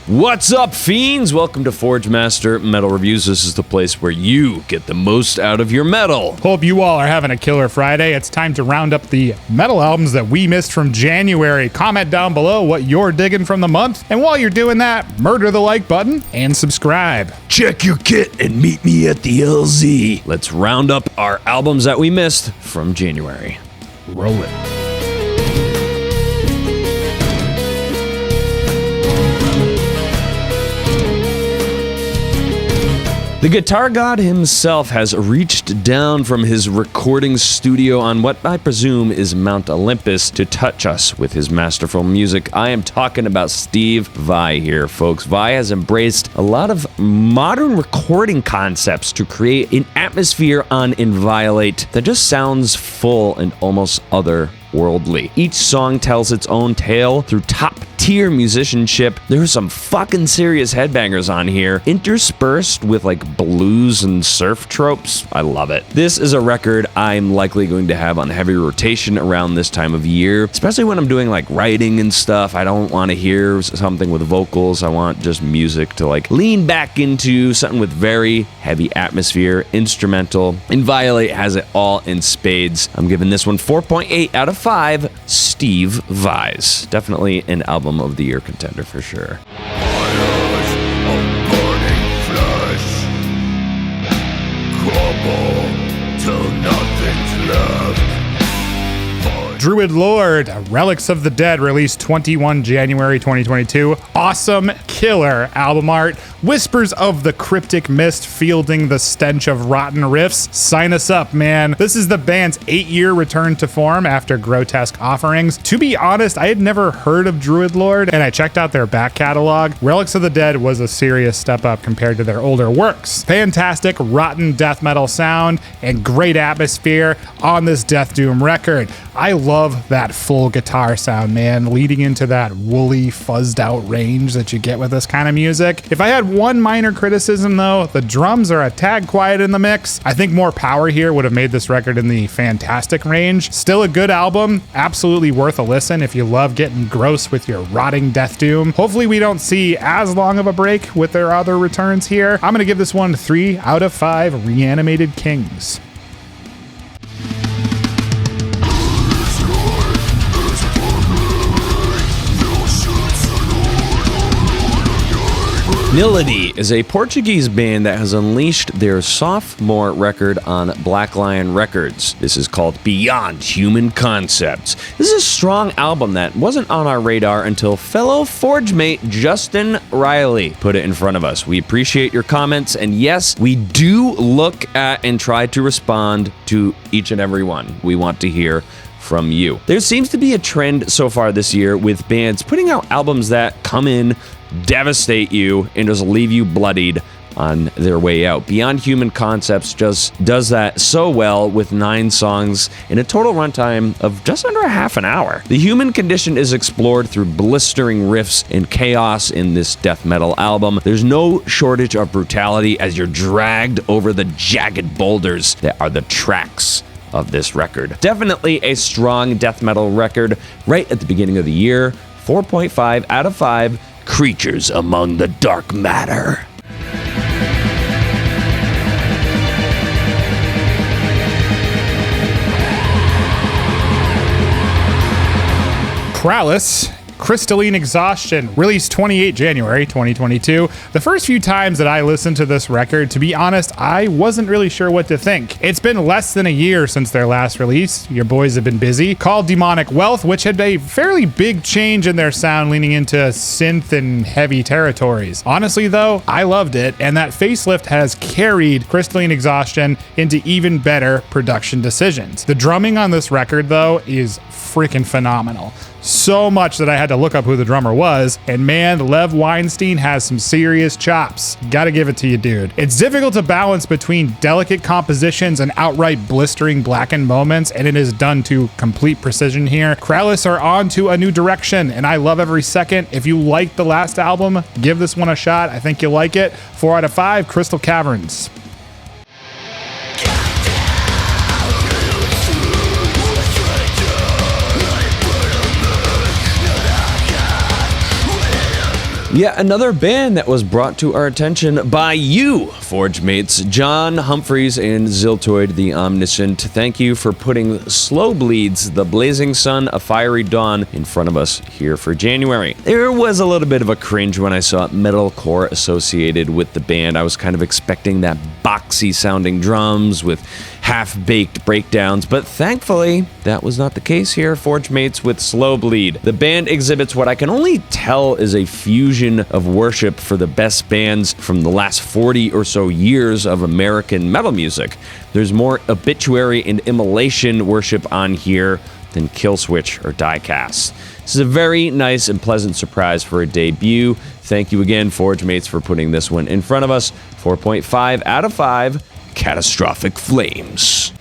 What's up, fiends? Welcome to Forgemaster Metal Reviews. This is the place where you get the most out of your metal. Hope you all are having a killer Friday. It's time to round up the metal albums that we missed from January. Comment down below what you're digging from the month. And while you're doing that, murder the like button and subscribe. Check your kit and meet me at the LZ. Let's round up our albums that we missed from January. Roll it. The guitar god himself has reached down from his recording studio on what I presume is Mount Olympus to touch us with his masterful music. I am talking about Steve Vai here, folks. Vai has embraced a lot of modern recording concepts to create an atmosphere on Inviolate that just sounds full and almost otherworldly. Each song tells its own tale through top-tier musicianship. There's some fucking serious headbangers on here, interspersed with like blues and surf tropes. I love it. This is a record I'm likely going to have on heavy rotation around this time of year, especially when I'm doing like writing and stuff. I don't want to hear something with vocals. I want just music to like lean back into, something with very heavy atmosphere, instrumental. Inviolate has it all in spades. I'm giving this one 4.8 out of 5 Steve Vais. Definitely an album of the year contender for sure. Druid Lord, Relics of the Dead, released 21 January 2022. Awesome, killer album art. Whispers of the cryptic mist fielding the stench of rotten riffs. Sign us up, man. This is the band's 8-year return to form after grotesque offerings. To be honest, I had never heard of Druid Lord, and I checked out their back catalog. Relics of the Dead was a serious step up compared to their older works. Fantastic rotten death metal sound and great atmosphere on this Death Doom record. I love that full guitar sound, man, leading into that woolly, fuzzed out range that you get with this kind of music. If I had one minor criticism though, the drums are a tad quiet in the mix. I think more power here would have made this record in the fantastic range. Still a good album, absolutely worth a listen if you love getting gross with your rotting Death Doom. Hopefully we don't see as long of a break with their other returns here. I'm gonna give this one 3 out of 5 Reanimated Kings. Nihility is a Portuguese band that has unleashed their sophomore record on Black Lion Records. This is called Beyond Human Concepts. This is a strong album that wasn't on our radar until fellow Forgemate Justin Riley put it in front of us. We appreciate your comments, and yes, we do look at and try to respond to each and every one. We want to hear from you. There seems to be a trend so far this year with bands putting out albums that come in, devastate you, and just leave you bloodied on their way out. Beyond Human Concepts just does that so well with 9 songs in a total runtime of just under a half an hour. The human condition is explored through blistering riffs and chaos in this death metal album. There's no shortage of brutality as you're dragged over the jagged boulders that are the tracks of this record. Definitely a strong death metal record right at the beginning of the year. 4.5 out of 5 Creatures Among the Dark Matter. Krallice, Crystalline Exhaustion, released 28 January 2022. The first few times that I listened to this record, to be honest, I wasn't really sure what to think. It's been less than a year since their last release. Your boys have been busy. Called Demonic Wealth, which had a fairly big change in their sound, leaning into synth and heavy territories. Honestly though, I loved it, and that facelift has carried Crystalline Exhaustion into even better production decisions. The drumming on this record though is freaking phenomenal. So much that I had to look up who the drummer was, and man, Lev Weinstein has some serious chops. Gotta give it to you, dude. It's difficult to balance between delicate compositions and outright blistering blackened moments, and it is done to complete precision here. Krallice are on to a new direction, and I love every second. If you liked the last album, give this one a shot. I think you'll like it. 4 out of 5 Crystal Caverns. Yet another band that was brought to our attention by you, Forgemates, John Humphreys and Ziltoid the Omniscient. Thank you for putting Slowbleed's The Blazing Sun, A Fiery Dawn in front of us here for January. There was a little bit of a cringe when I saw metalcore associated with the band. I was kind of expecting that boxy sounding drums with half-baked breakdowns, but thankfully that was not the case here. Forgemates with Slowbleed. The band exhibits what I can only tell is a fusion of worship for the best bands from the last 40 or so years of American metal music. There's more obituary and immolation worship on here than Killswitch or Diecast. This is a very nice and pleasant surprise for a debut. Thank you again, Forgemates, for putting this one in front of us. 4.5 out of 5. Catastrophic Flames.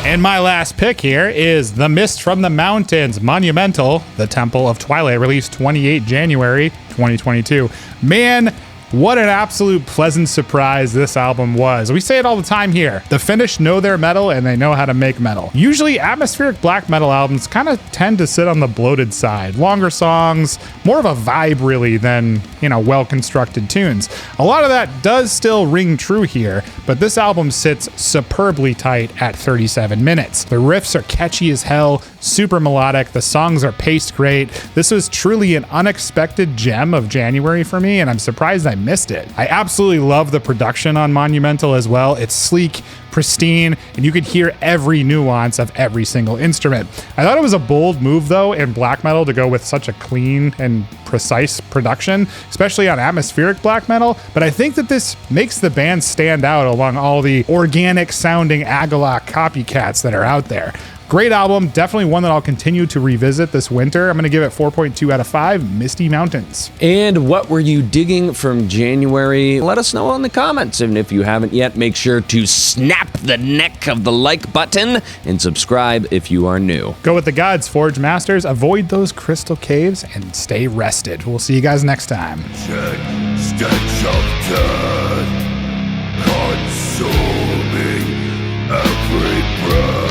And my last pick here is The Mist from the Mountains, Monumental, The Temple of Twilight, released 28 January 2022. Man, what an absolute pleasant surprise this album was. We say it all the time here. The Finnish know their metal and they know how to make metal. Usually atmospheric black metal albums kind of tend to sit on the bloated side. Longer songs, more of a vibe really than, well-constructed tunes. A lot of that does still ring true here, but this album sits superbly tight at 37 minutes. The riffs are catchy as hell, super melodic, the songs are paced great. This was truly an unexpected gem of January for me, and I'm surprised I missed it. I absolutely love the production on Monumental as well. It's sleek, pristine, and you could hear every nuance of every single instrument. I thought it was a bold move though in black metal to go with such a clean and precise production, especially on atmospheric black metal, but I think that this makes the band stand out among all the organic sounding Agalloch copycats that are out there. Great album, definitely one that I'll continue to revisit this winter. I'm going to give it 4.2 out of 5, Misty Mountains. And what were you digging from January? Let us know in the comments. And if you haven't yet, make sure to snap the neck of the like button and subscribe if you are new. Go with the gods, Forge Masters. Avoid those crystal caves and stay rested. We'll see you guys next time. Stench of death, consuming every breath.